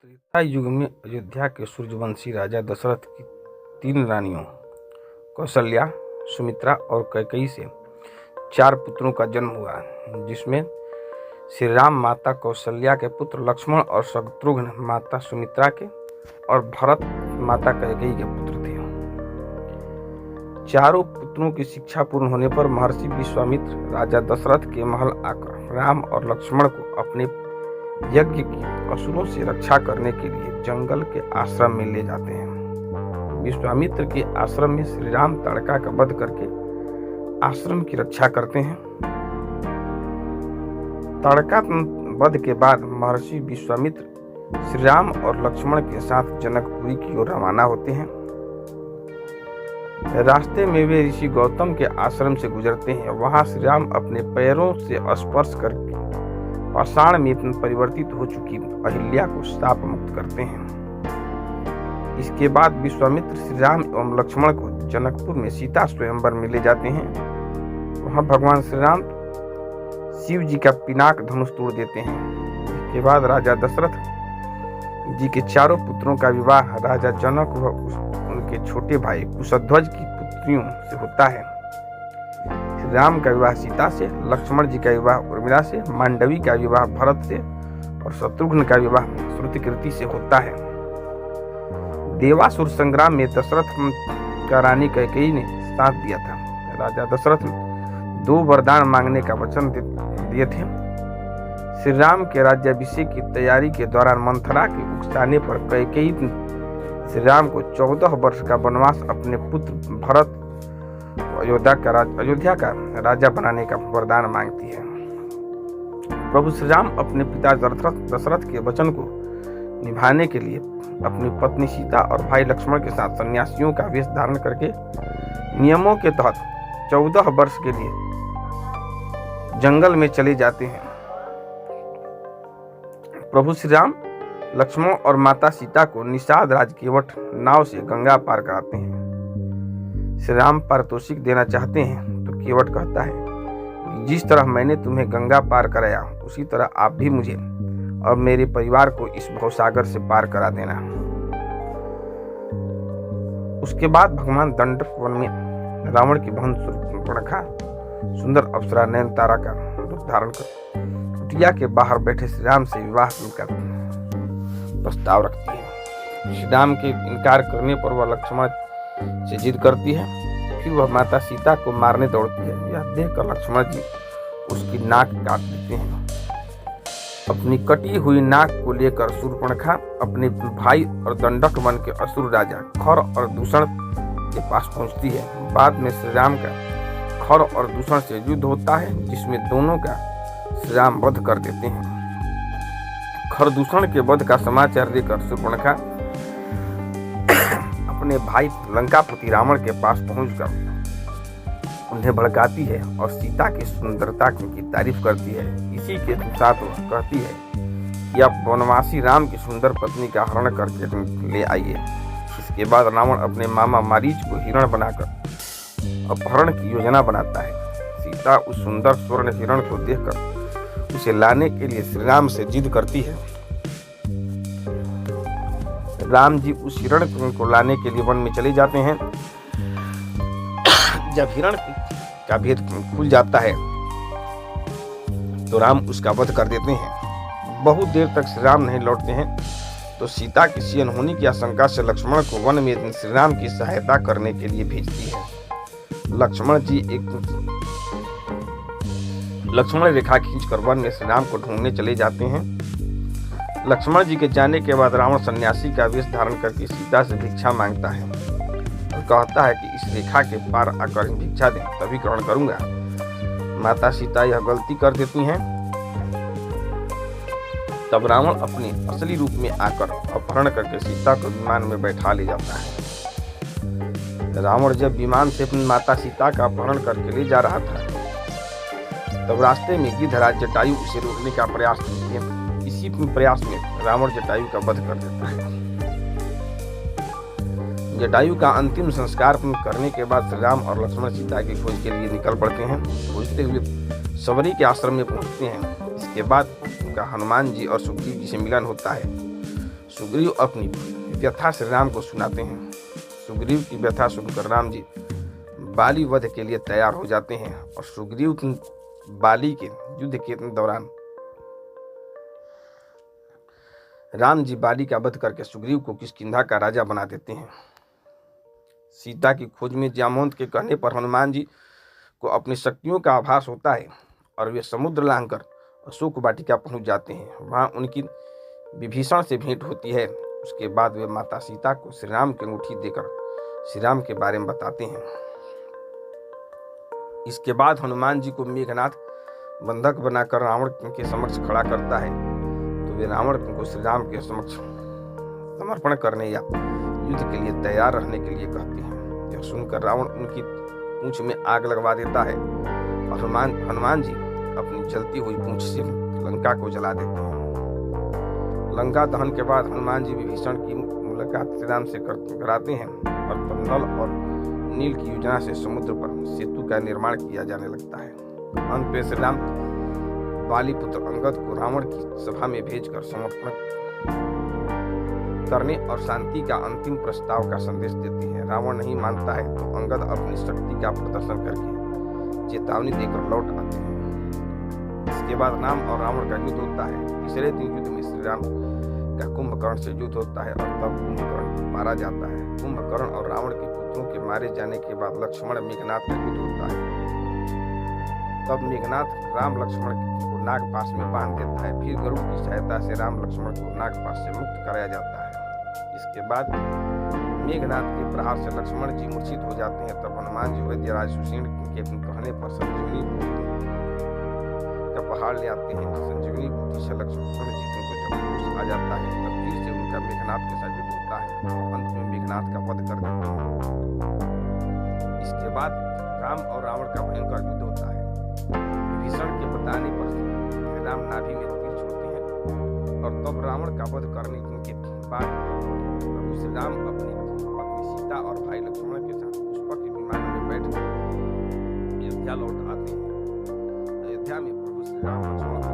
त्रेता युग में अयोध्या के सूर्यवंशी राजा दशरथ की 3 रानियों कौसल्या, सुमित्रा और कैकेयी से 4 पुत्रों का जन्म हुआ, जिसमें श्री राम माता कौसल्या के पुत्र लक्ष्मण और शत्रुघ्न माता सुमित्रा के और भरत माता कैकेयी के पुत्र थे। चारों पुत्रों की शिक्षा पूर्ण होने पर महर्षि विश्वामित्र राजा दशरथ के महल आकर राम और लक्ष्मण को अपने यज्ञ की असुरों से रक्षा करने के लिए जंगल के आश्रम में ले जाते हैं। विश्वामित्र के आश्रम में श्री राम ताड़का का वध करके आश्रम की रक्षा करते हैं। ताड़का वध के बाद महर्षि विश्वामित्र श्री राम और लक्ष्मण के साथ जनकपुरी की ओर रवाना होते हैं। रास्ते में वे ऋषि गौतम के आश्रम से गुजरते हैं। वहां श्री राम अपने पैरों से स्पर्श करके पाषाण में परिवर्तित हो चुकी अहिल्या को शाप मुक्त करते हैं। इसके बाद विश्वामित्र श्री राम एवं लक्ष्मण को जनकपुर में सीता स्वयंवर में ले जाते हैं। वहां भगवान श्री राम शिव जी का पिनाक धनुष तोड़ देते हैं। इसके बाद राजा दशरथ जी के चारों पुत्रों का विवाह राजा जनक व उनके छोटे भाई कुशध्वज की पुत्रियों से होता है। श्री राम का विवाह सीता से, लक्ष्मण जी का विवाह उर्मिला से, मांडवी का विवाह भरत से और शत्रुघ्न का विवाह श्रुतिकीर्ति से होता है। देवासुर संग्राम में दशरथ का रानी कैकेयी ने साथ दिया था। राजा दशरथ 2 वरदान मांगने का वचन दिए थे। श्री राम के राज्याभिषेक की तैयारी के दौरान मंथरा के उकसाने पर कैकेयी श्री राम को 14 वर्ष का वनवास अपने पुत्र भरत अयोध्या का राजा बनाने का वरदान मांगती है। प्रभु श्री राम अपने पिता दशरथ के वचन को निभाने के लिए अपनी पत्नी सीता और भाई लक्ष्मण के साथ सन्यासियों का वेश धारण करके नियमों के तहत 14 वर्ष के लिए जंगल में चले जाते हैं। प्रभु श्री राम लक्ष्मण और माता सीता को निषाद राजकेवट नाव से गंगा पार कराते हैं। श्री राम पारितोषिक देना चाहते हैं तो केवट कहता है, जिस तरह मैंने तुम्हें गंगा पार कराया उसी तरह आप भी मुझे और मेरे परिवार को इस भवसागर से पार करा देना। उसके बाद भगवान दंडक वन में रावण की बहन शूर्पणखा सुंदर अप्सरा नयनतारा का रूप धारण कर कुटिया के बाहर बैठे श्री राम से विवाह का प्रस्ताव रखती है। श्री राम के इनकार करने पर वह लक्ष्मण से जिद करती है। फिर वह माता सीता को मारने दौड़ती है। यह देखकर लक्ष्मण जी उसकी नाक काट देते हैं। अपनी कटी हुई नाक को लेकर शूर्पणखा अपने भाई और दंडक वन के असुर राजा खर और दूषण के पास पहुंचती है। बाद में श्री राम का खर और दूषण से युद्ध होता है, जिसमें दोनों का श्री राम वध कर देते हैं। खरदूषण के वध का समाचार देकर शूर्पणखा अपने भाई लंकापति रावण के पास पहुंचकर उन्हें भड़काती है और सीता की सुंदरता की तारीफ करती है। इसी के साथ वह कहती है कि आप वनवासी राम की सुंदर पत्नी का हरण करके ले आइए। इसके बाद रावण अपने मामा मारीच को हिरण बनाकर अपहरण की योजना बनाता है। सीता उस सुंदर स्वर्ण हिरण को देखकर उसे लाने के लिए श्री राम से जिद करती है। राम जी उस हिरण को लाने के लिए वन में चले जाते हैं। जब हिरण का भेद खुल जाता है तो राम उसका वध कर देते हैं। बहुत देर तक श्री राम नहीं लौटते हैं तो सीता की अनहोनी की आशंका से लक्ष्मण को वन में श्री राम की सहायता करने के लिए भेजती है। लक्ष्मण रेखा खींचकर वन में श्री राम को ढूंढने चले जाते हैं। लक्ष्मण जी के जाने के बाद रावण सन्यासी का वेश धारण करके सीता से भिक्षा मांगता है और कहता है कि इस रेखा के पार आकर भिक्षा दें, तभी ग्रहण करूंगा। माता सीता यह गलती कर देती हैं। तब रावण अपने असली रूप में आकर अपहरण करके सीता को विमान में बैठा ले जाता है। रावण जब विमान से अपनी माता सीता का अपहरण करके ले जा रहा था तब रास्ते में गिद्धराज जटायु उसे रोकने का प्रयास करते हैं। इसी प्रयास में रावण जटायु का वध कर देता है। जटायु का अंतिम संस्कार करने के बाद श्री राम और लक्ष्मण सीता की खोज के लिए निकल पड़ते हैं। खोजते हुए सबरी के आश्रम में पहुंचते हैं। इसके बाद उनका हनुमान जी और सुग्रीव जी से मिलन होता है। सुग्रीव अपनी व्यथा श्री राम को सुनाते हैं। सुग्रीव की व्यथा सुनकर राम जी बाली वध के लिए तैयार हो जाते हैं और सुग्रीव की बाली के युद्ध के दौरान राम जी बाली का वध करके सुग्रीव को किष्किंधा का राजा बना देते हैं। सीता की खोज में जामवंत के कहने पर हनुमान जी को अपनी शक्तियों का आभास होता है और वे समुद्र लांघकर अशोक वाटिका पहुंच जाते हैं। वहां उनकी विभीषण से भेंट होती है। उसके बाद वे माता सीता को श्री राम की अंगूठी देकर श्री राम के बारे में बताते हैं। इसके बाद हनुमान जी को मेघनाथ बंधक बनाकर रावण के समक्ष खड़ा करता है, तो वे रावण को श्री राम के समक्ष समर्पण करने या युद्ध के लिए तैयार रहने के लिए कहते हैं। यह सुनकर रावण उनकी पूंछ में आग लगवा देता है और हनुमान जी अपनी जलती हुई पूंछ से लंका को जला देते हैं। लंका दहन के बाद हनुमान जी विभीषण की मुलाकात श्री राम से कराते हैं और तब नल और नील की योजना से समुद्र पर सेतु का निर्माण किया जाने लगता है। अंत में श्री राम बाली पुत्र अंगद को रावण की सभा में भेजकर समर्पण करने और शांति का अंतिम प्रस्ताव का संदेश देते हैं। रावण नहीं मानता है तो अंगद अपनी शक्ति का प्रदर्शन करके चेतावनी देकर लौट आते हैं। इसके बाद राम और रावण का युद्ध होता है। तीसरे दिन युद्ध में श्री राम का कुंभकर्ण से युद्ध होता है और तब कुंभकर्ण मारा जाता है। कुंभकर्ण और रावण के पुत्रों के मारे जाने के बाद लक्ष्मण मेघनाथ का युद्ध होता है। तब मेघनाथ राम लक्ष्मण को नागपाश में बांध देता है। फिर गरुड़ की सहायता से राम लक्ष्मण को नागपाश से मुक्त कराया जाता है। इसके बाद मेघनाथ के प्रहार से लक्ष्मण जी मूर्छित हो जाते हैं। तब हनुमान जी वैद्यराज सुषेण के कहने पर संजीवनी का पहाड़ ले आते हैं। संजीवनी बुद्धि से लक्ष्मण जी को जब होश आ जाता है तब फिर से उनका मेघनाथ के साथ युद्ध होता है। अंत में मेघनाथ का वध कर देते हैं। इसके बाद राम और रावण का भयंकर युद्ध होता है। विभीषण के बताने पर राम नाभि में तीर छोड़ते हैं और तब रावण का वध करने के बाद प्रभु श्री राम अपनी पत्नी सीता और भाई लक्ष्मण के साथ पुष्पक के विमान में बैठ अयोध्या लौट आते हैं। अयोध्या में प्रभु श्री राम लक्ष्मण